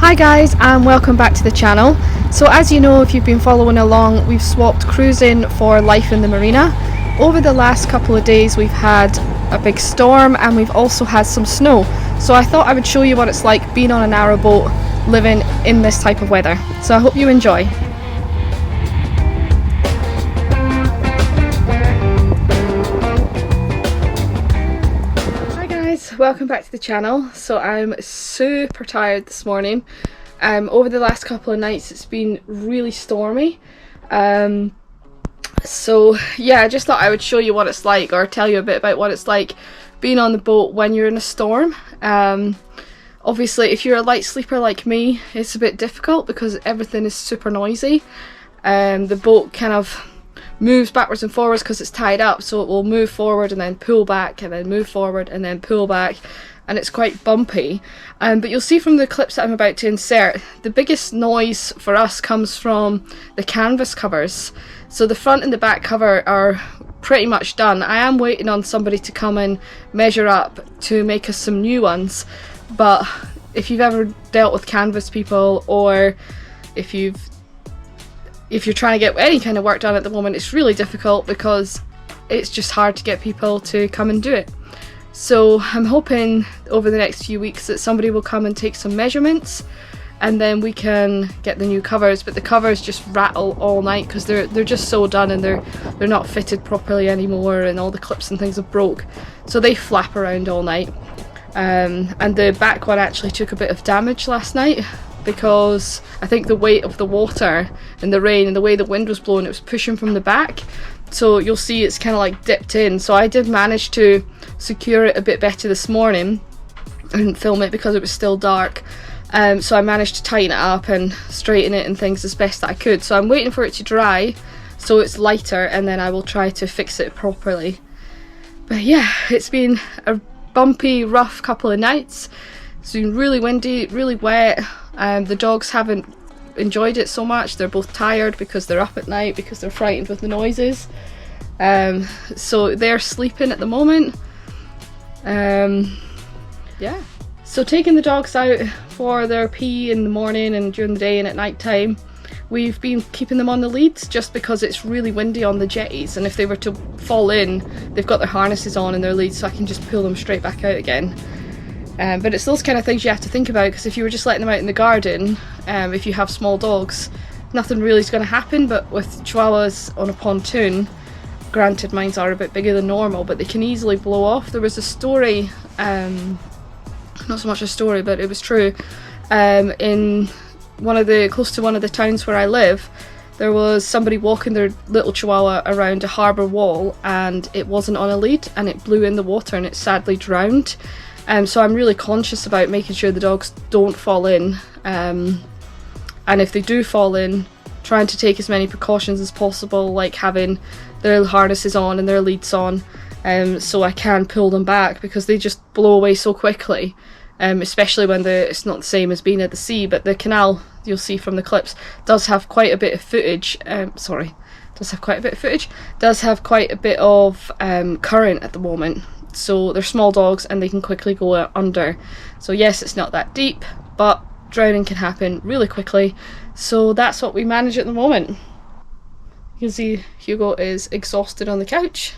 Hi guys, and welcome back to the channel. So as you know, if you've been following along, we've swapped cruising for life in the marina. Over the last couple of days we've had a big storm and we've also had some snow. So I thought I would show you what it's like being on a narrowboat living in this type of weather. So I hope you enjoy. Welcome back to the channel. So I'm super tired this morning. Over the last couple of nights it's been really stormy. So yeah, I just thought I would show you what it's like, or tell you a bit about what it's like being on the boat when you're in a storm. Obviously if you're a light sleeper like me, it's a bit difficult because everything is super noisy. The boat kind of moves backwards and forwards because it's tied up, so it will move forward and then pull back and then move forward and then pull back, and it's quite bumpy. But you'll see from the clips that I'm about to insert, the biggest noise for us comes from the canvas covers. So the front and the back cover are pretty much done. I am waiting on somebody to come and measure up to make us some new ones, but if you've ever dealt with canvas people, or if you're trying to get any kind of work done at the moment, it's really difficult because it's just hard to get people to come and do it. So I'm hoping over the next few weeks that somebody will come and take some measurements and then we can get the new covers. But the covers just rattle all night because they're just so done and they're not fitted properly anymore, and all the clips and things have broke, so they flap around all night. And the back one actually took a bit of damage last night, because I think the weight of the water and the rain and the way the wind was blowing, it was pushing from the back, so you'll see it's kind of like dipped in. So I did manage to secure it a bit better this morning. I didn't film it because it was still dark, so I managed to tighten it up and straighten it and things as best that I could. So I'm waiting for it to dry so it's lighter, and then I will try to fix it properly. But yeah, it's been a bumpy, rough couple of nights. It's been really windy, really wet. The dogs haven't enjoyed it so much. They're both tired because they're up at night because they're frightened with the noises. So they're sleeping at the moment. Yeah. So taking the dogs out for their pee in the morning and during the day and at night time, we've been keeping them on the leads just because it's really windy on the jetties, and if they were to fall in, they've got their harnesses on and their leads, so I can just pull them straight back out again. But it's those kind of things you have to think about, because if you were just letting them out in the garden, if you have small dogs, nothing really is going to happen. But with chihuahuas on a pontoon, granted mines are a bit bigger than normal, but they can easily blow off. There was a story, not so much a story, but it was true, in close to one of the towns where I live, there was somebody walking their little chihuahua around a harbour wall and it wasn't on a lead and it blew in the water and it sadly drowned. So I'm really conscious about making sure the dogs don't fall in, and if they do fall in, trying to take as many precautions as possible, like having their harnesses on and their leads on, so I can pull them back, because they just blow away so quickly, especially when it's not the same as being at the sea. But the canal, you'll see from the clips, does have quite a bit of footage, does have quite a bit of current at the moment. So they're small dogs and they can quickly go under. So yes, it's not that deep, but drowning can happen really quickly. So that's what we manage at the moment. You can see Hugo is exhausted on the couch.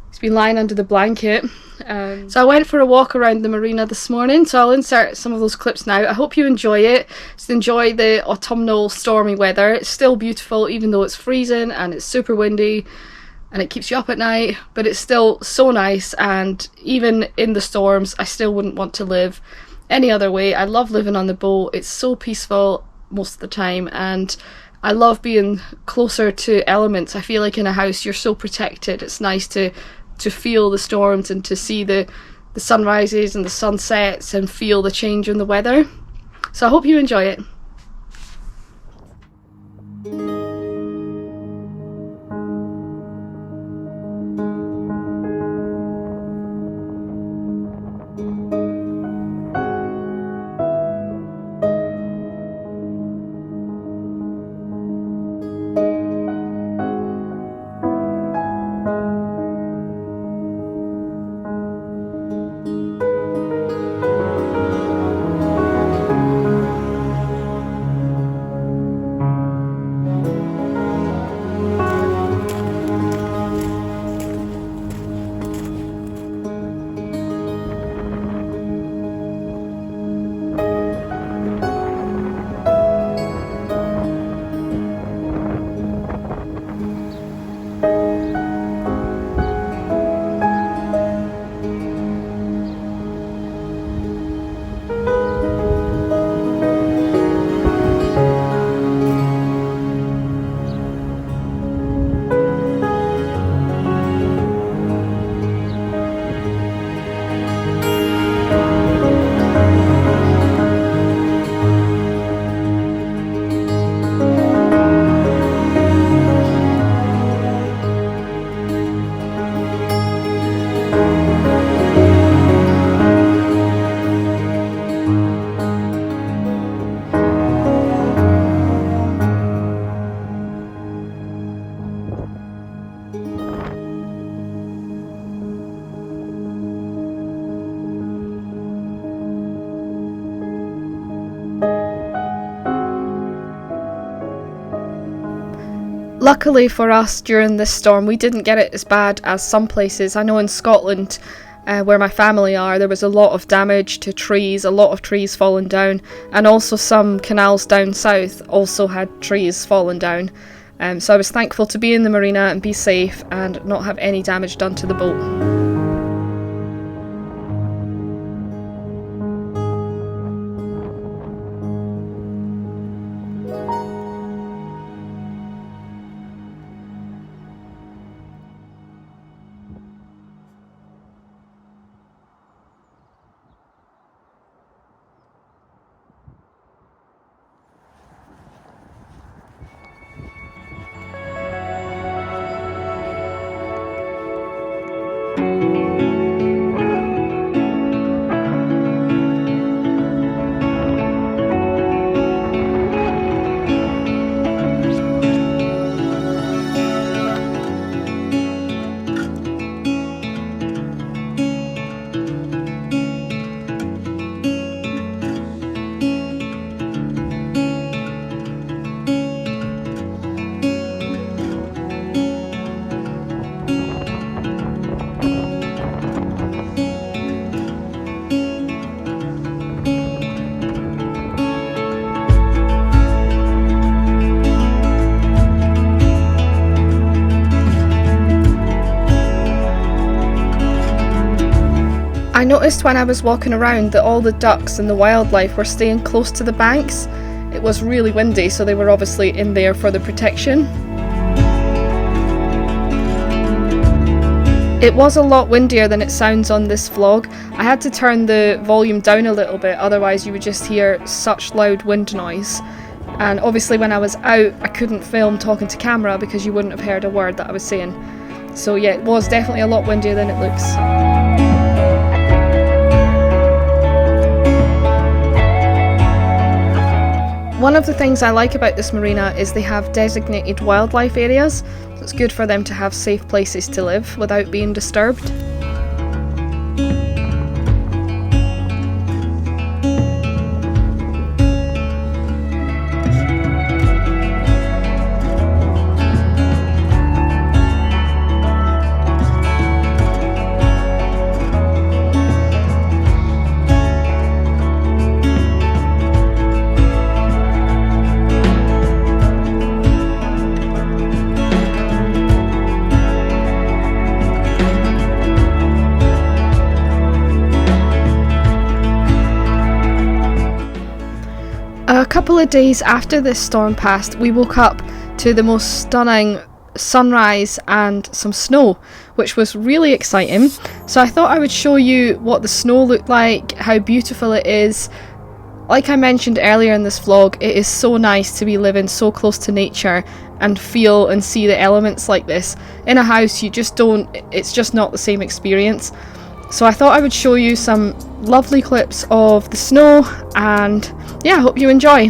He's been lying under the blanket. So I went for a walk around the marina this morning, so I'll insert some of those clips now. I hope you enjoy it. Just enjoy the autumnal stormy weather. It's still beautiful even though it's freezing and it's super windy and it keeps you up at night, but it's still so nice. And even in the storms, I still wouldn't want to live any other way. I love living on the boat. It's so peaceful most of the time, and I love being closer to elements. I feel like in a house you're so protected. It's nice to feel the storms and to see the sunrises and the sunsets and feel the change in the weather. So I hope you enjoy it. Luckily for us, during this storm we didn't get it as bad as some places. I know in Scotland, where my family are, there was a lot of damage to trees, a lot of trees falling down, and also some canals down south also had trees falling down. So I was thankful to be in the marina and be safe and not have any damage done to the boat. I noticed when I was walking around that all the ducks and the wildlife were staying close to the banks. It was really windy, so they were obviously in there for the protection. It was a lot windier than it sounds on this vlog. I had to turn the volume down a little bit, otherwise you would just hear such loud wind noise. And obviously when I was out, I couldn't film talking to camera because you wouldn't have heard a word that I was saying. So yeah, it was definitely a lot windier than it looks. One of the things I like about this marina is they have designated wildlife areas, so it's good for them to have safe places to live without being disturbed. A couple of days after this storm passed, we woke up to the most stunning sunrise and some snow, which was really exciting. So I thought I would show you what the snow looked like, how beautiful it is. Like I mentioned earlier in this vlog, it is so nice to be living so close to nature and feel and see the elements like this. In a house, you just don't, it's just not the same experience. So I thought I would show you some lovely clips of the snow, and yeah, I hope you enjoy.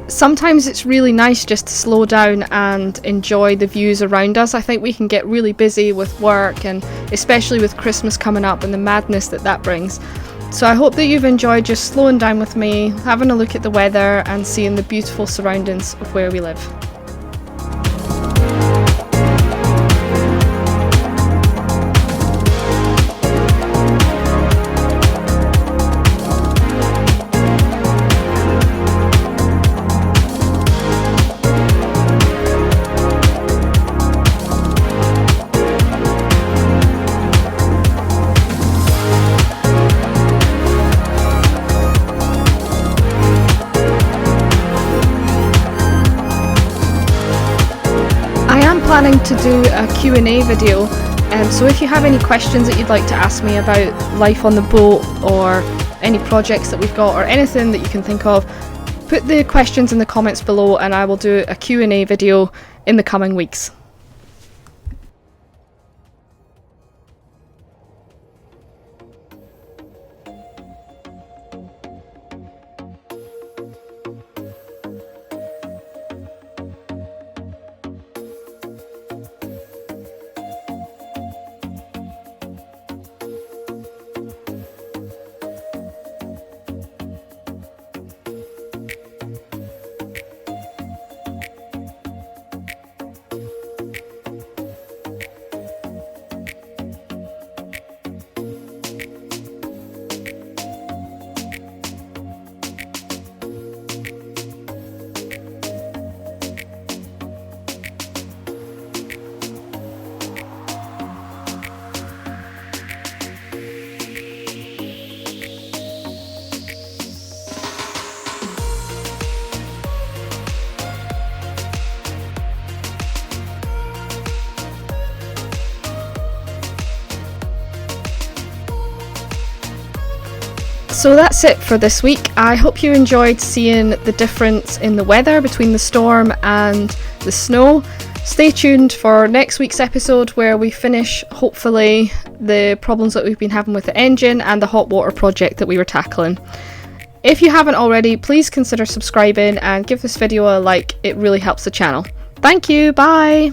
Sometimes it's really nice just to slow down and enjoy the views around us. I think we can get really busy with work, and especially with Christmas coming up and the madness that that brings. So I hope that you've enjoyed just slowing down with me, having a look at the weather and seeing the beautiful surroundings of where we live. planning to do a Q&A video, so if you have any questions that you'd like to ask me about life on the boat or any projects that we've got or anything that you can think of, put the questions in the comments below and I will do a Q&A video in the coming weeks. So that's it for this week. I hope you enjoyed seeing the difference in the weather between the storm and the snow. Stay tuned for next week's episode where we finish, hopefully, the problems that we've been having with the engine and the hot water project that we were tackling. If you haven't already, please consider subscribing and give this video a like, it really helps the channel. Thank you, bye!